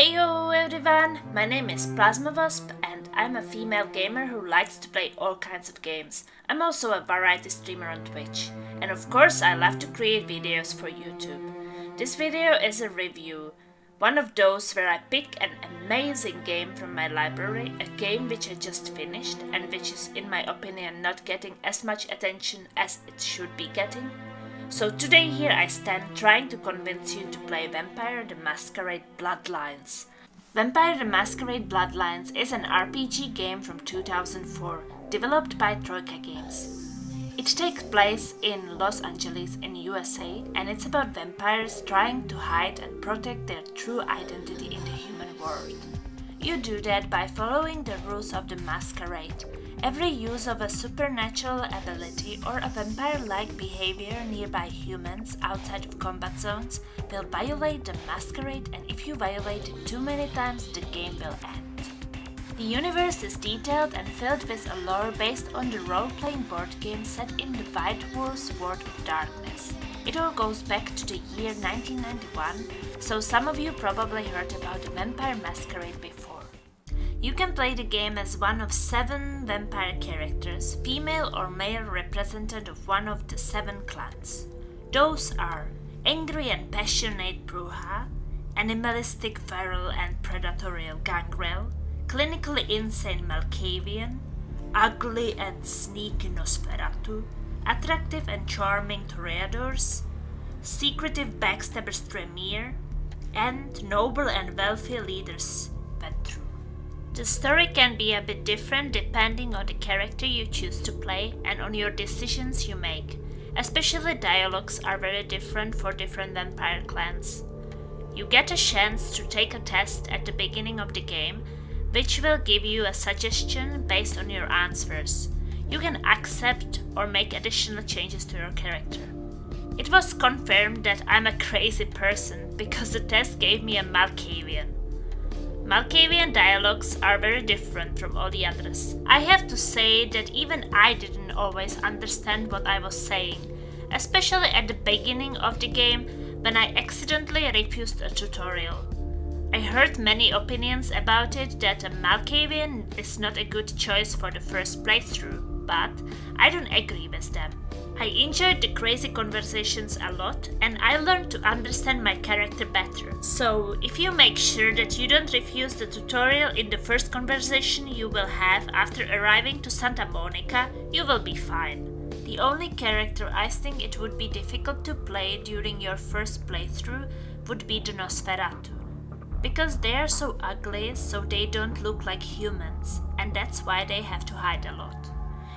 Heyo everyone, my name is Plasmawasp and I'm a female gamer who likes to play all kinds of games. I'm also a variety streamer on Twitch. And of course I love to create videos for YouTube. This video is a review. One of those where I pick an amazing game from my library, a game which I just finished and which is in my opinion not getting as much attention as it should be getting. So today here I stand trying to convince you to play Vampire the Masquerade Bloodlines. Vampire the Masquerade Bloodlines is an RPG game from 2004, developed by Troika Games. It takes place in Los Angeles in USA and it's about vampires trying to hide and protect their true identity in the human world. You do that by following the rules of the Masquerade. Every use of a supernatural ability or a vampire-like behavior nearby humans outside of combat zones will violate the Masquerade, and if you violate it too many times, the game will end. The universe is detailed and filled with a lore based on the role-playing board game set in the White Wolf's World of Darkness. It all goes back to the year 1991, so some of you probably heard about the Vampire Masquerade before. You can play the game as one of 7 vampire characters, female or male representative of one of the 7 clans. Those are angry and passionate Bruja, animalistic feral and predatory Gangrel, clinically insane Malkavian, ugly and sneaky Nosferatu, attractive and charming Toreadors, secretive backstabber Stremir, and noble and wealthy leaders Ventru. The story can be a bit different depending on the character you choose to play and on your decisions you make. Especially dialogues are very different for different vampire clans. You get a chance to take a test at the beginning of the game, which will give you a suggestion based on your answers. You can accept or make additional changes to your character. It was confirmed that I'm a crazy person because the test gave me a Malkavian. Malkavian dialogues are very different from all the others. I have to say that even I didn't always understand what I was saying, especially at the beginning of the game when I accidentally refused a tutorial. I heard many opinions about it that a Malkavian is not a good choice for the first playthrough, but I don't agree with them. I enjoyed the crazy conversations a lot and I learned to understand my character better. So if you make sure that you don't refuse the tutorial in the first conversation you will have after arriving to Santa Monica, you will be fine. The only character I think it would be difficult to play during your first playthrough would be the Nosferatu. Because they are so ugly, so they don't look like humans, and that's why they have to hide a lot.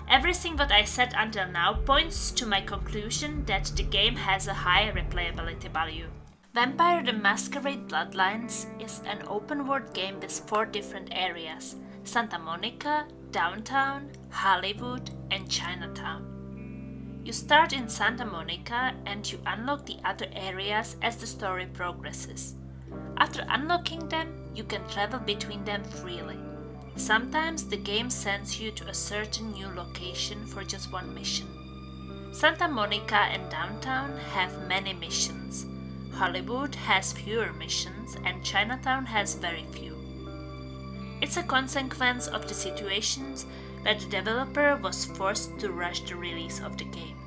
Everything what I said until now points to my conclusion that the game has a high replayability value. Vampire the Masquerade Bloodlines is an open world game with 4 different areas: Santa Monica, Downtown, Hollywood and Chinatown. You start in Santa Monica and you unlock the other areas as the story progresses. After unlocking them, you can travel between them freely. Sometimes the game sends you to a certain new location for just one mission. Santa Monica and Downtown have many missions. Hollywood has fewer missions and Chinatown has very few. It's a consequence of the situations where the developer was forced to rush the release of the game.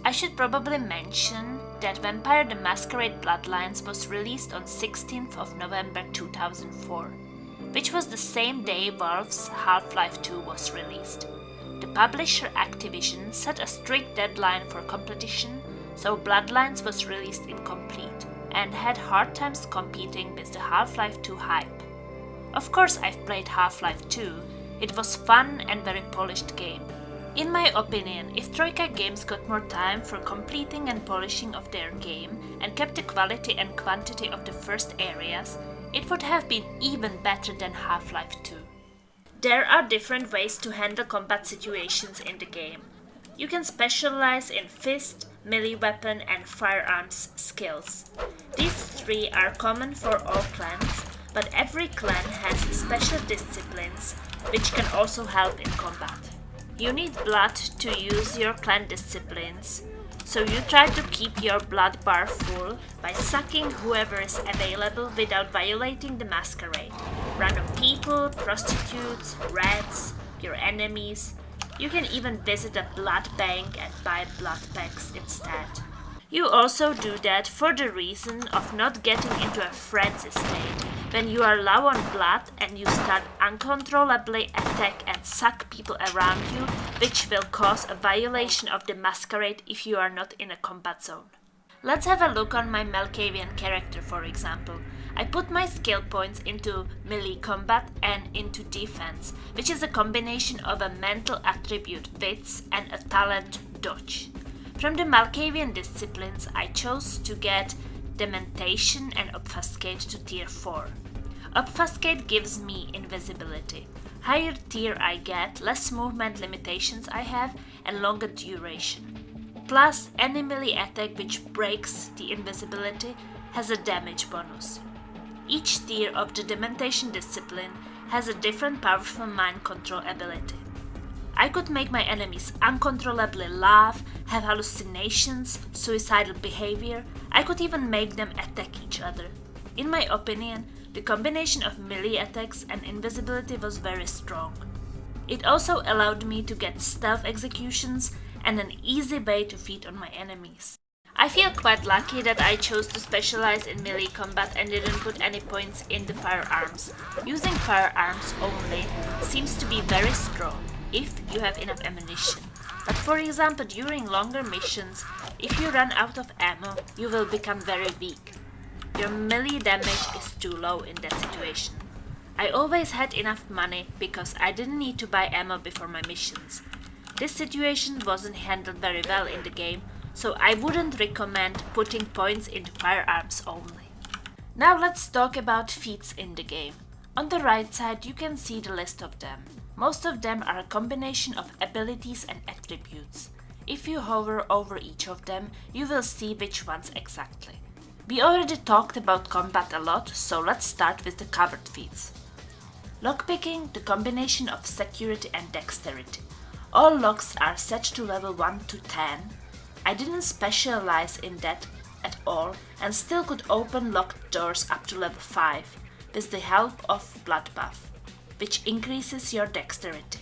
I should probably mention that Vampire the Masquerade Bloodlines was released on 16th of November 2004. Which was the same day Valve's Half-Life 2 was released. The publisher Activision set a strict deadline for completion, so Bloodlines was released incomplete and had hard times competing with the Half-Life 2 hype. Of course I've played Half-Life 2, it was fun and very polished game. In my opinion, if Troika Games got more time for completing and polishing of their game and kept the quality and quantity of the first areas, it would have been even better than Half-Life 2. There are different ways to handle combat situations in the game. You can specialize in fist, melee weapon and firearms skills. These 3 are common for all clans, but every clan has special disciplines which can also help in combat. You need blood to use your clan disciplines, so you try to keep your blood bar full by sucking whoever is available without violating the Masquerade. Random people, prostitutes, rats, your enemies. You can even visit a blood bank and buy blood packs instead. You also do that for the reason of not getting into a frenzy state, when you are low on blood and you start uncontrollably attack and suck people around you, which will cause a violation of the Masquerade if you are not in a combat zone. Let's have a look on my Malkavian character, for example. I put my skill points into melee combat and into defense, which is a combination of a mental attribute Wits and a talent Dodge. From the Malkavian disciplines, I chose to get Dementation and Obfuscate to tier 4. Obfuscate gives me invisibility. Higher tier I get, less movement limitations I have, and longer duration. Plus, any melee attack which breaks the invisibility has a damage bonus. Each tier of the Dementation discipline has a different powerful mind control ability. I could make my enemies uncontrollably laugh, have hallucinations, suicidal behavior. I could even make them attack each other. In my opinion, the combination of melee attacks and invisibility was very strong. It also allowed me to get stealth executions and an easy way to feed on my enemies. I feel quite lucky that I chose to specialize in melee combat and didn't put any points in the firearms. Using firearms only seems to be very strong if you have enough ammunition. But for example, during longer missions, if you run out of ammo, you will become very weak. Your melee damage is too low in that situation. I always had enough money because I didn't need to buy ammo before my missions. This situation wasn't handled very well in the game, so I wouldn't recommend putting points into firearms only. Now let's talk about feats in the game. On the right side you can see the list of them. Most of them are a combination of abilities and attributes. If you hover over each of them, you will see which ones exactly. We already talked about combat a lot, so let's start with the covered feats. Lockpicking, the combination of security and dexterity. All locks are set to level 1 to 10. I didn't specialize in that at all and still could open locked doors up to level 5 with the help of blood buff, which increases your dexterity.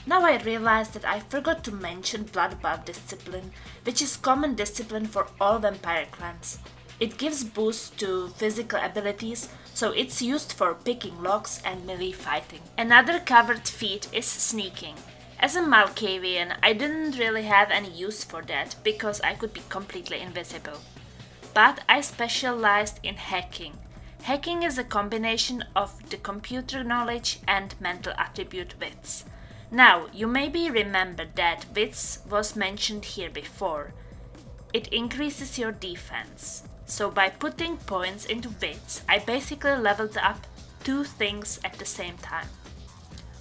Now I realize that I forgot to mention blood buff discipline, which is common discipline for all vampire clans. It gives boost to physical abilities, so it's used for picking locks and melee fighting. Another covered feat is sneaking. As a Malkavian, I didn't really have any use for that because I could be completely invisible. But I specialized in hacking. Hacking is a combination of the computer knowledge and mental attribute Wits. Now, you maybe remember that Wits was mentioned here before. It increases your defense. So by putting points into Wits, I basically leveled up 2 things at the same time.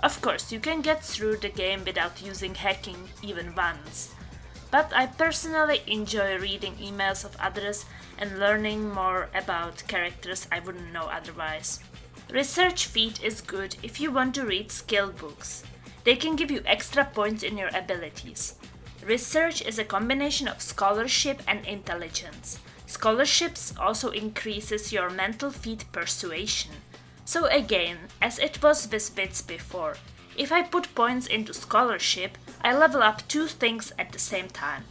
Of course, you can get through the game without using hacking even once. But I personally enjoy reading emails of others and learning more about characters I wouldn't know otherwise. Research feat is good if you want to read skill books. They can give you extra points in your abilities. Research is a combination of scholarship and intelligence. Scholarships also increases your mental feat persuasion. So again, as it was with Wits before, if I put points into scholarship, I level up 2 things at the same time.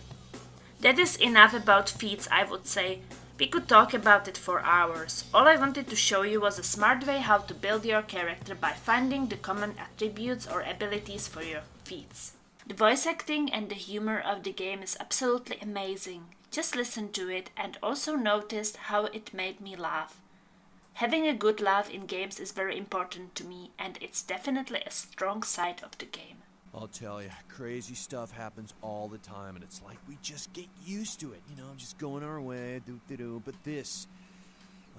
That is enough about feats, I would say. We could talk about it for hours. All I wanted to show you was a smart way how to build your character by finding the common attributes or abilities for your feats. The voice acting and the humor of the game is absolutely amazing. Just listen to it and also notice how it made me laugh. Having a good laugh in games is very important to me, and it's definitely a strong side of the game. I'll tell you, crazy stuff happens all the time, and it's like we just get used to it, just going our way, but this,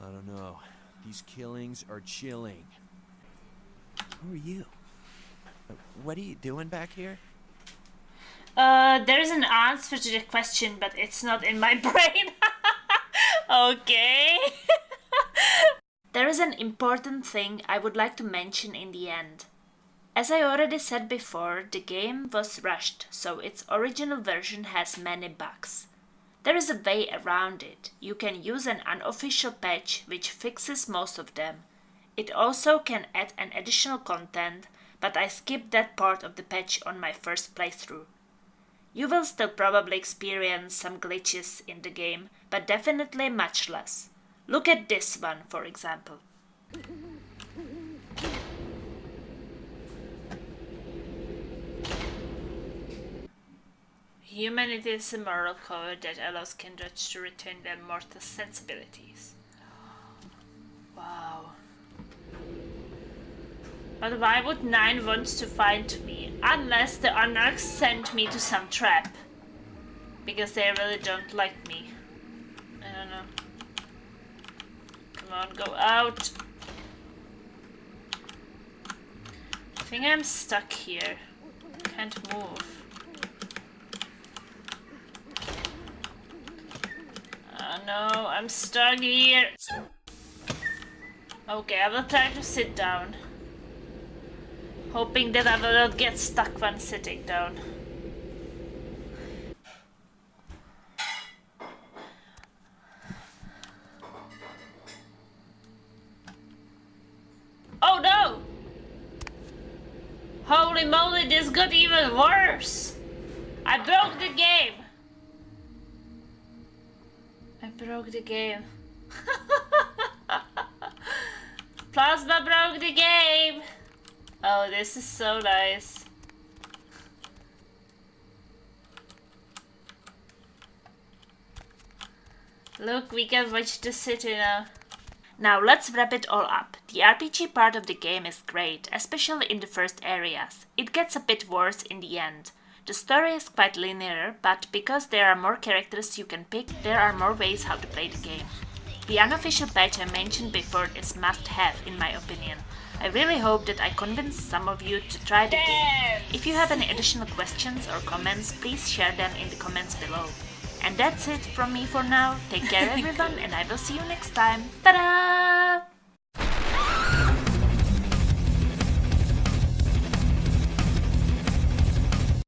I don't know, these killings are chilling. Who are you? What are you doing back here? There is an answer to the question, but it's not in my brain. Okay. There is an important thing I would like to mention in the end. As I already said before, the game was rushed, so its original version has many bugs. There is a way around it. You can use an unofficial patch which fixes most of them. It also can add an additional content, but I skipped that part of the patch on my first playthrough. You will still probably experience some glitches in the game, but definitely much less. Look at this one, for example. Humanity is a moral code that allows kindred to retain their mortal sensibilities. Wow. But why would 9 want to find me? Unless the Anarchs sent me to some trap. Because they really don't like me. I don't know. Come on, go out. I think I'm stuck here. Can't move. Oh no, I'm stuck here. Okay, I will try to sit down. Hoping that I will not get stuck when sitting down. Oh no! Holy moly, this got even worse! I broke the game! I broke the game. Plasma broke the game! Oh, this is so nice. Look, we can watch the city now. Now let's wrap it all up. The RPG part of the game is great, especially in the first areas. It gets a bit worse in the end. The story is quite linear, but because there are more characters you can pick, there are more ways how to play the game. The unofficial patch I mentioned before is must-have in my opinion. I really hope that I convinced some of you to try the game. If you have any additional questions or comments, please share them in the comments below. And that's it from me for now. Take care everyone, and I will see you next time. Ta-da!